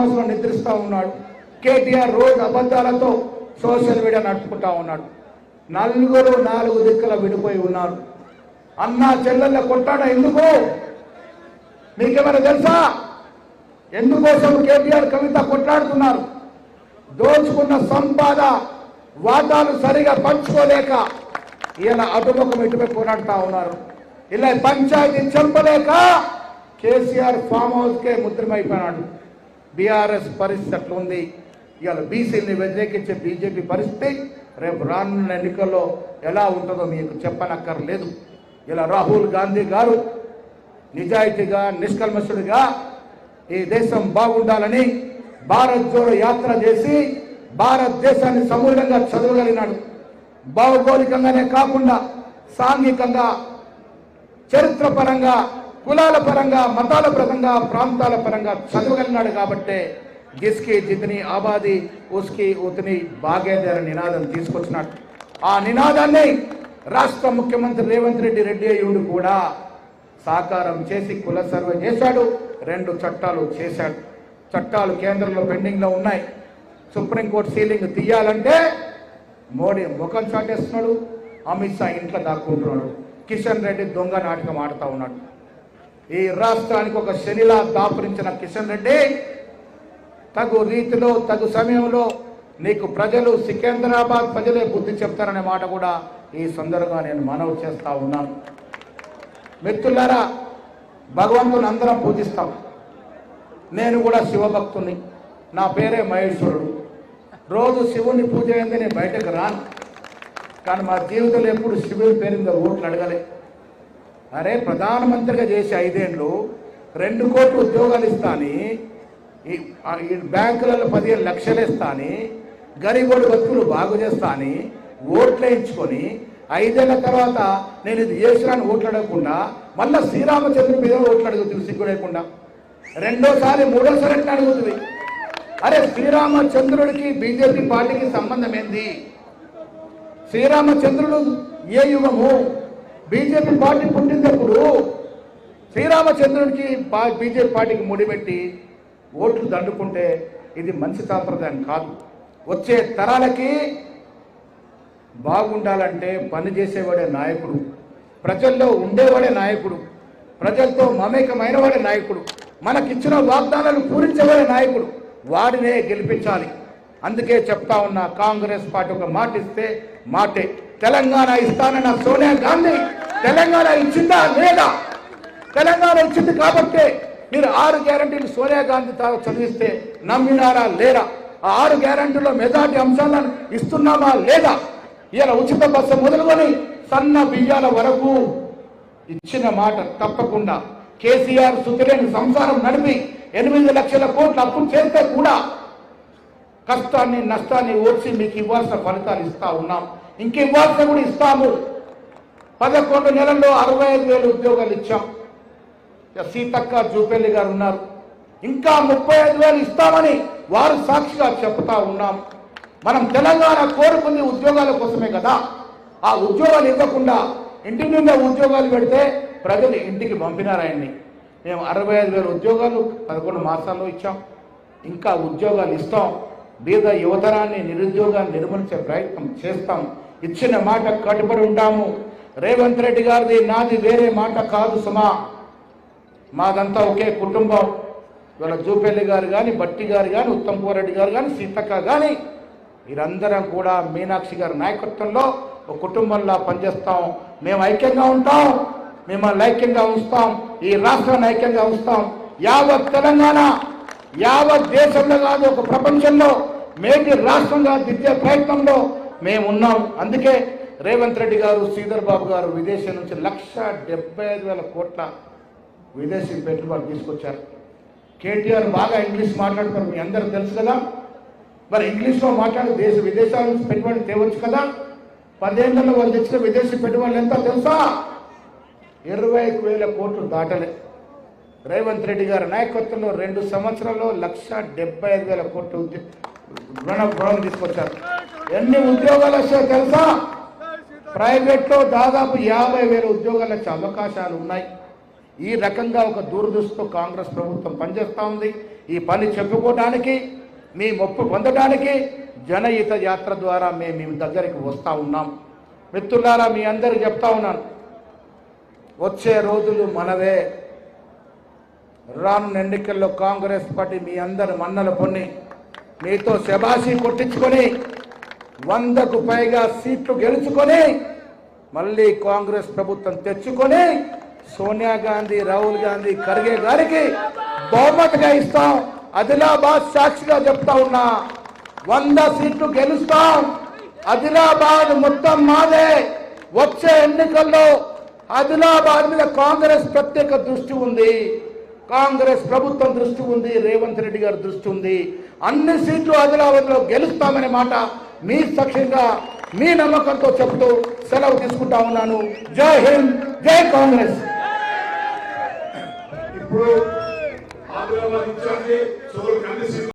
House లో నిద్రిస్తూ ఉన్నాడు. కేటీఆర్ రోజు అబద్ధాలతో సోషల్ మీడియా నడుపుకుంటా ఉన్నాడు. నలుగురు 4 దిక్కుల విడిపోయి ఉన్నారు. అన్నా చెల్లెళ్ళ కొట్టాడ ఎందుకు మీకేమైనా తెలుసా? ఎందుకోసం కేటీఆర్ కవిత కొట్లాడుతున్నారు? దోచుకున్న సంపాద వాటాలు సరిగా పంచుకోలేక ఇలా అటుముఖం ఇటుపై కొట్లాడుతూ ఉన్నారు. ఇలా పంచాయతీ చంపలేక కేసీఆర్ ఫామ్ హౌస్కే ముద్రమైపోయినాడు. బీఆర్ఎస్ పరిస్థితి అట్లుంది. ఇవాళ బీసీని వ్యతిరేకించే బీజేపీ పరిస్థితి రేపు రానున్న ఎన్నికల్లో ఎలా ఉంటుందో మీకు చెప్పనక్కర్లేదు. ఇలా రాహుల్ గాంధీ గారు నిజాయితీగా నిష్కల్మషుడిగా ఈ దేశం బాగుండాలని భారత్ జోడో యాత్ర చేసి భారతదేశాన్ని సమూలంగా చదవగలిగినాడు. భౌగోళికంగానే కాకుండా సాంఘికంగా, చరిత్ర పరంగా, కులాల పరంగా, మతాల పరంగా, ప్రాంతాల పరంగా చదవగలిగినాడు. కాబట్టే జిస్కి జితని ఆబాది ఉస్కి ఉతని బాగేదారి నినాదం తీసుకొచ్చినాడు. ఆ నినాదాన్ని రాష్ట్ర ముఖ్యమంత్రి రేవంత్ రెడ్డి అయ్యుండి కూడా సాకారం చేసి కుల సర్వే చేశాడు. 2 చట్టాలు చేశాడు. చట్టాలు కేంద్రంలో పెండింగ్లో ఉన్నాయి. సుప్రీంకోర్టు సీలింగ్ తీయాలంటే మోడీ ముఖం చాటేస్తున్నాడు. అమిత్ షా ఇంట్లో దాక్కుంటున్నాడు. కిషన్ రెడ్డి దొంగ నాటకం ఆడుతూ ఉన్నాడు. ఈ రాష్ట్రానికి ఒక శనిలా దాపురించిన కిషన్ రెడ్డి తగు రీతిలో తగు సమయంలో నీకు ప్రజలు సికింద్రాబాద్ ప్రజలే బుద్ధి చెప్తారనే మాట కూడా ఈ సందర్భంగా నేను మనవి చేస్తా ఉన్నాను. మిత్రులారా, భగవంతుని అందరం పూజిస్తాం. నేను కూడా శివభక్తుని. నా పేరే మహేశ్వరుడు. రోజు శివుని పూజ అయింది నేను బయటకు రాను. కానీ మా జీవితంలో ఎప్పుడు శివుని పేరుంద ఓట్లు అడగలే. అరే ప్రధానమంత్రిగా చేసి 5 ఏళ్ళు 2 కోట్ల ఉద్యోగాలు ఇస్తాని, ఈ బ్యాంకులలో 15 లక్షలు ఇస్తాని, గరీబోడి బతుకులు బాగు చేస్తాని ఓట్లు వేయించుకొని 5 ఏళ్ల తర్వాత నేను ఇది చేసినాను ఓట్లు అడగకుండా మళ్ళీ శ్రీరామచంద్రుడి మీద ఓట్లు అడుగుతుంది సిగ్గు లేకుండా. రెండోసారి మూడోసారి ఎట్లా అడుగుతుంది? అరే శ్రీరామచంద్రుడికి బీజేపీ పార్టీకి సంబంధం ఏంది? శ్రీరామచంద్రుడు ఏ యుగము? బీజేపీ పార్టీ పుట్టినప్పుడు శ్రీరామచంద్రుడికి బీజేపీ పార్టీకి ముడిపెట్టి ఓట్లు దండుకుంటే ఇది మంచి సాంప్రదాయం కాదు. వచ్చే తరాలకి బాగుండాలంటే పని చేసేవాడే నాయకుడు, ప్రజల్లో ఉండేవాడే నాయకుడు, ప్రజలతో మమేకమైన వాడే నాయకుడు, మనకిచ్చిన వాగ్దానాలు పూరించేవాడే నాయకుడు. వాడినే గెలిపించాలి. అందుకే చెప్తా ఉన్నా, కాంగ్రెస్ పార్టీ ఒక మాట ఇస్తే మాటే. తెలంగాణ ఇస్తానన్న సోనియా గాంధీ తెలంగాణ ఇచ్చిందా లేదా? తెలంగాణ ఇచ్చింది కాబట్టే మీరు 6 గ్యారంటీలు సోనియా గాంధీ చదివిస్తే నమ్మినారా లేరా? ఆ 6 గ్యారంటీలో మెజార్టీ అంశాలను ఇస్తున్నామా లేదా? ఇలా ఉచిత బస్సు మొదలుకొని సన్న బియ్యాల వరకు ఇచ్చిన మాట తప్పకుండా. కేసీఆర్ సుతిలేని సంసారం నడిపి 8 లక్షల కోట్ల అప్పు చేస్తే కూడా కష్టాన్ని నష్టాన్ని ఓర్చి మీకు ఇవ్వాల్సిన ఫలితాలు ఇస్తా ఉన్నాం. ఇంక ఇవ్వాల్సిన కూడా ఇస్తాము. 11 నెలల్లో 65,000 ఉద్యోగాలు ఇచ్చాం. సీతక్క జూపల్లి గారు ఉన్నారు. ఇంకా 35,000 ఇస్తామని వారు సాక్షిగా చెప్తా ఉన్నాం. మనం తెలంగాణ కోరుకుంది ఉద్యోగాల కోసమే కదా. ఆ ఉద్యోగాలు ఇవ్వకుండా ఇంటి నిండా ఉద్యోగాలు పెడితే ప్రజలు ఇంటికి పంపినారు ఆయన్ని. మేము 65,000 ఉద్యోగాలు 11 మాసాల్లో ఇచ్చాం. ఇంకా ఉద్యోగాలు ఇస్తాం. బీద యువతరాన్ని నిరుద్యోగాన్ని నిర్మూలించే ప్రయత్నం చేస్తాం. ఇచ్చిన మాట కట్టుబడి ఉంటాము. రేవంత్ రెడ్డి గారిది నాది వేరే మాట కాదు సుమా. మాదంతా ఒకే కుటుంబం. ఇవాళ జూపల్లి గారు కానీ, బట్టి గారు కానీ, ఉత్తమ్ కుమార్ రెడ్డి గారు కానీ, సీతక్క కానీ వీరందరం కూడా మీనాక్షి గారి నాయకత్వంలో ఒక కుటుంబంలో పనిచేస్తాం. మేము ఐక్యంగా ఉంటాం. మిమ్మల్ని ఐక్యంగా ఉంచుతాం. ఈ రాష్ట్రాన్ని ఐక్యంగా ఉంచుతాం. యావత్ తెలంగాణ, యావత్ దేశంలో కాదు ఒక ప్రపంచంలో మేటి రాష్ట్రంగా దిద్దే ప్రయత్నంలో మేము ఉన్నాం. అందుకే రేవంత్ రెడ్డి గారు, శ్రీధర్ బాబు గారు విదేశం నుంచి 1,75,000 కోట్ల విదేశీ పెట్టుబడులు తీసుకొచ్చారు. కేటీఆర్ బాగా ఇంగ్లీష్ మాట్లాడుతారు, మీ అందరూ తెలుసు కదా. మరి ఇంగ్లీష్లో మాట్లాడి విదేశాల నుంచి పెట్టుబడులు తేవచ్చు కదా. 10 ఏళ్లలో వాళ్ళు తెచ్చిన విదేశీ పెట్టుబడులు ఎంత తెలుసా? 21,000 కోట్లు దాటలే. రేవంత్ రెడ్డి గారి నాయకత్వంలో 2 సంవత్సరాల్లో 1,75,000 కోట్లు రుణం తీసుకొచ్చారు. ఎన్ని ఉద్యోగాలు వచ్చాయో తెలుసా? ప్రైవేట్లో దాదాపు 50,000 ఉద్యోగాలు వచ్చే అవకాశాలు ఉన్నాయి. ఈ రకంగా ఒక దూరదృష్టితో కాంగ్రెస్ ప్రభుత్వం పనిచేస్తూ ఉంది. ఈ పని చెప్పుకోవడానికి మీ మొప్పు పొందడానికి జనహిత యాత్ర ద్వారా మేము మీ దగ్గరికి వస్తూ ఉన్నాం. మిత్రులారా, మీ అందరికి చెప్తా ఉన్నాను, వచ్చే రోజులు మనవే. రానున్న ఎన్నికల్లో కాంగ్రెస్ పార్టీ మీ అందరి మన్నలు పొంది మీతో శబాషీ కొట్టించుకొని 100కు పైగా సీట్లు గెలుచుకొని మళ్ళీ కాంగ్రెస్ ప్రభుత్వం తెచ్చుకొని సోనియా గాంధీ, రాహుల్ గాంధీ, ఖర్గే గారికి బహుమతిగా ఇస్తాం. ఆదిలాబాద్ సాక్షిగా చెప్తా ఉన్నా, 100 సీట్లు గెలుస్తాం. ఆదిలాబాద్ మొత్తం మాదే. వచ్చే ఎన్నికల్లో ఆదిలాబాద్ మీద కాంగ్రెస్ ప్రత్యేక దృష్టి ఉంది, కాంగ్రెస్ ప్రభుత్వం దృష్టి ఉంది, రేవంత్ రెడ్డి గారి దృష్టి ఉంది. అన్ని సీట్లు ఆదిలాబాద్లో గెలుస్తామనే మాట మీ సాక్ష్యంగా మీ నమ్మకంతో చెప్తూ సెలవు తీసుకుంటా ఉన్నాను. జై హింద్, జై కాంగ్రెస్. ఇప్పుడు